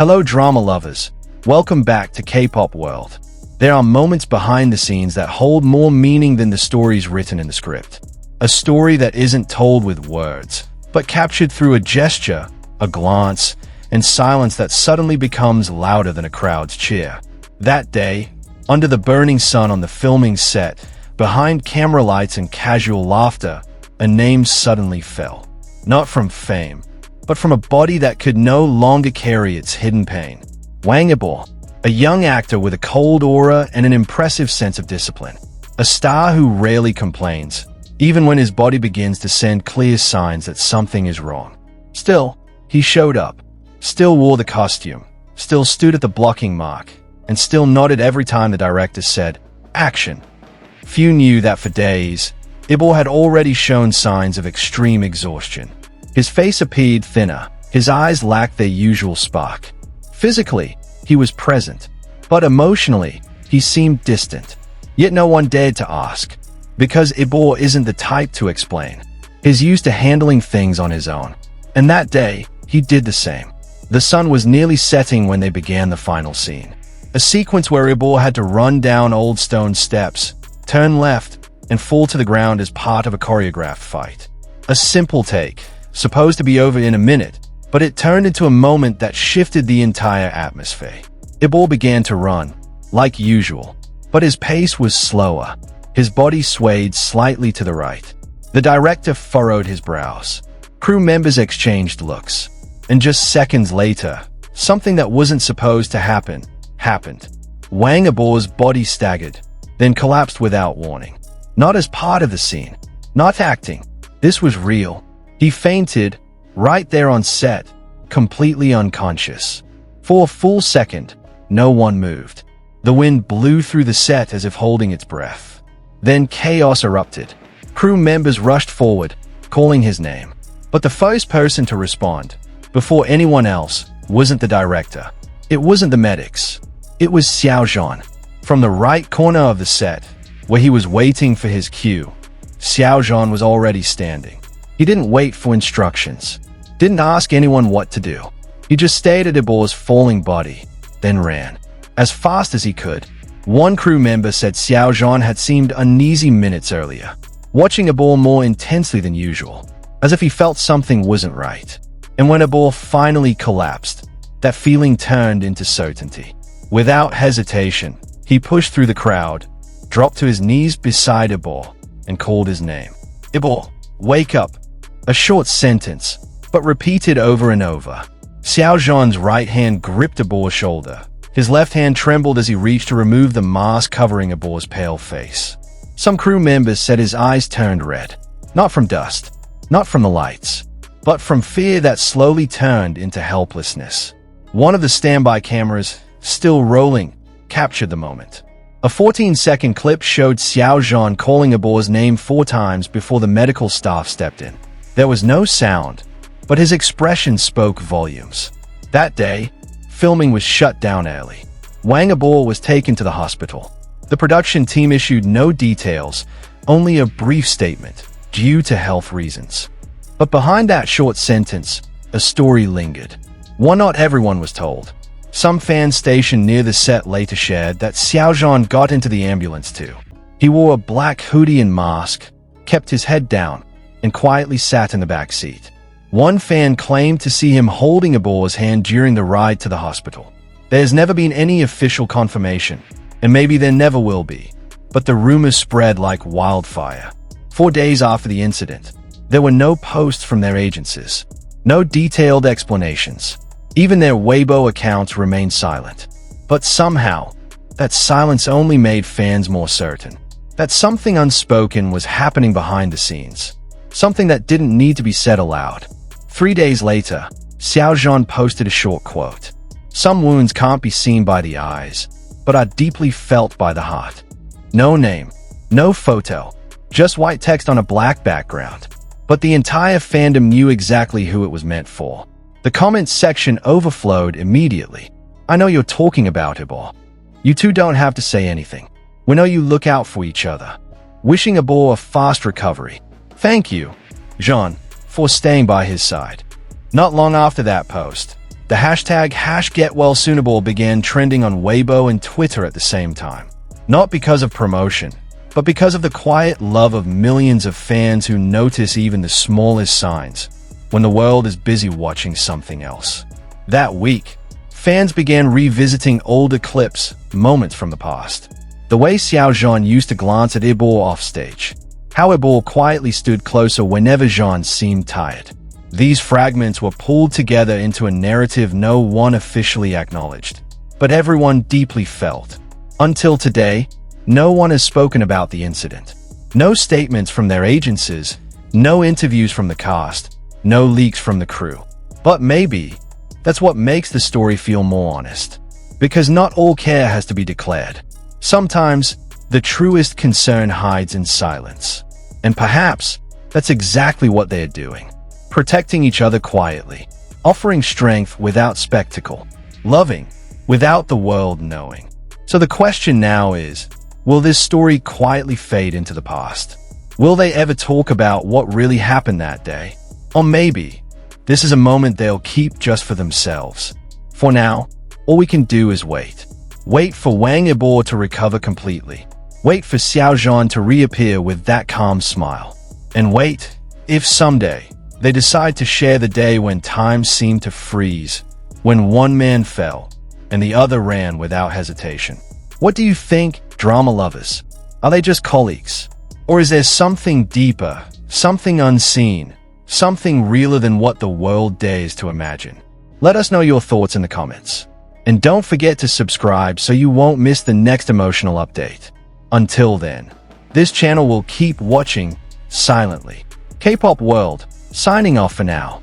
Hello drama lovers, welcome back to K-pop world. There are moments behind the scenes that hold more meaning than the stories written in the script. A story that isn't told with words, but captured through a gesture, a glance, and silence that suddenly becomes louder than a crowd's cheer. That day, under the burning sun on the filming set, behind camera lights and casual laughter, a name suddenly fell. Not from fame, but from a body that could no longer carry its hidden pain. Wang Yibo, a young actor with a cold aura and an impressive sense of discipline. A star who rarely complains, even when his body begins to send clear signs that something is wrong. Still, he showed up, still wore the costume, still stood at the blocking mark, and still nodded every time the director said, "Action." Few knew that for days, Yibo had already shown signs of extreme exhaustion. His face appeared thinner, his eyes lacked their usual spark. Physically, he was present, but emotionally, he seemed distant. Yet no one dared to ask, because Yibo isn't the type to explain. He's used to handling things on his own. And that day, he did the same. The sun was nearly setting when they began the final scene. A sequence where Yibo had to run down old stone steps, turn left, and fall to the ground as part of a choreographed fight. A simple take, supposed to be over in a minute, but it turned into a moment that shifted the entire atmosphere. Yibo began to run, like usual, but his pace was slower. His body swayed slightly to the right. The director furrowed his brows. Crew members exchanged looks. And just seconds later, something that wasn't supposed to happen, happened. Wang Yibo's body staggered, then collapsed without warning. Not as part of the scene, not acting. This was real. He fainted, right there on set, completely unconscious. For a full second, no one moved. The wind blew through the set as if holding its breath. Then chaos erupted. Crew members rushed forward, calling his name. But the first person to respond, before anyone else, wasn't the director. It wasn't the medics. It was Xiao Zhan. From the right corner of the set, where he was waiting for his cue, Xiao Zhan was already standing. He didn't wait for instructions, didn't ask anyone what to do. He just stared at Yibo's falling body, then ran. As fast as he could. One crew member said Xiao Zhan had seemed uneasy minutes earlier, watching Yibo more intensely than usual, as if he felt something wasn't right. And when Yibo finally collapsed, that feeling turned into certainty. Without hesitation, he pushed through the crowd, dropped to his knees beside Yibo, and called his name. "Yibo, wake up." A short sentence, but repeated over and over. Xiao Zhan's right hand gripped Yibo's shoulder. His left hand trembled as he reached to remove the mask covering Yibo's pale face. Some crew members said his eyes turned red. Not from dust, not from the lights, but from fear that slowly turned into helplessness. One of the standby cameras, still rolling, captured the moment. A 14-second clip showed Xiao Zhan calling Yibo's name 4 times before the medical staff stepped in. There was no sound, but his expression spoke volumes. That day, filming was shut down early. Wang Yibo was taken to the hospital. The production team issued no details, only a brief statement, due to health reasons. But behind that short sentence, a story lingered. One not everyone was told. Some fans stationed near the set later shared that Xiao Zhan got into the ambulance too. He wore a black hoodie and mask, kept his head down, and quietly sat in the back seat. One fan claimed to see him holding Yibo's hand during the ride to the hospital. There's never been any official confirmation, and maybe there never will be, but the rumors spread like wildfire. 4 days after the incident, there were no posts from their agencies, no detailed explanations. Even their Weibo accounts remained silent. But somehow, that silence only made fans more certain that something unspoken was happening behind the scenes. Something that didn't need to be said aloud. 3 days later, Xiao Zhan posted a short quote. "Some wounds can't be seen by the eyes, but are deeply felt by the heart." No name, no photo, just white text on a black background. But the entire fandom knew exactly who it was meant for. The comments section overflowed immediately. "I know you're talking about Yibo. You two don't have to say anything. We know you look out for each other. Wishing Yibo a fast recovery. Thank you, Zhan, for staying by his side." Not long after that post, The hashtag #GetWellSoonable began trending on Weibo and Twitter at the same time. Not because of promotion, but because of the quiet love of millions of fans who notice even the smallest signs when the world is busy watching something else. That week, fans began revisiting older clips, moments from the past. The way Xiao Zhan used to glance at Yibo offstage, how Yibo quietly stood closer whenever Zhan seemed tired. These fragments were pulled together into a narrative no one officially acknowledged, but everyone deeply felt. Until today, no one has spoken about the incident. No statements from their agencies, no interviews from the cast, no leaks from the crew. But maybe that's what makes the story feel more honest. Because not all care has to be declared. Sometimes, the truest concern hides in silence. And perhaps, that's exactly what they're doing. Protecting each other quietly, offering strength without spectacle, loving without the world knowing. So the question now is, will this story quietly fade into the past? Will they ever talk about what really happened that day? Or maybe, this is a moment they'll keep just for themselves. For now, all we can do is wait. Wait for Wang Yibo to recover completely. Wait for Xiao Zhan to reappear with that calm smile. And wait, if someday, they decide to share the day when time seemed to freeze, when one man fell, and the other ran without hesitation. What do you think, drama lovers? Are they just colleagues? Or is there something deeper, something unseen, something realer than what the world dares to imagine? Let us know your thoughts in the comments. And don't forget to subscribe so you won't miss the next emotional update. Until then, this channel will keep watching silently. K-pop World, signing off for now.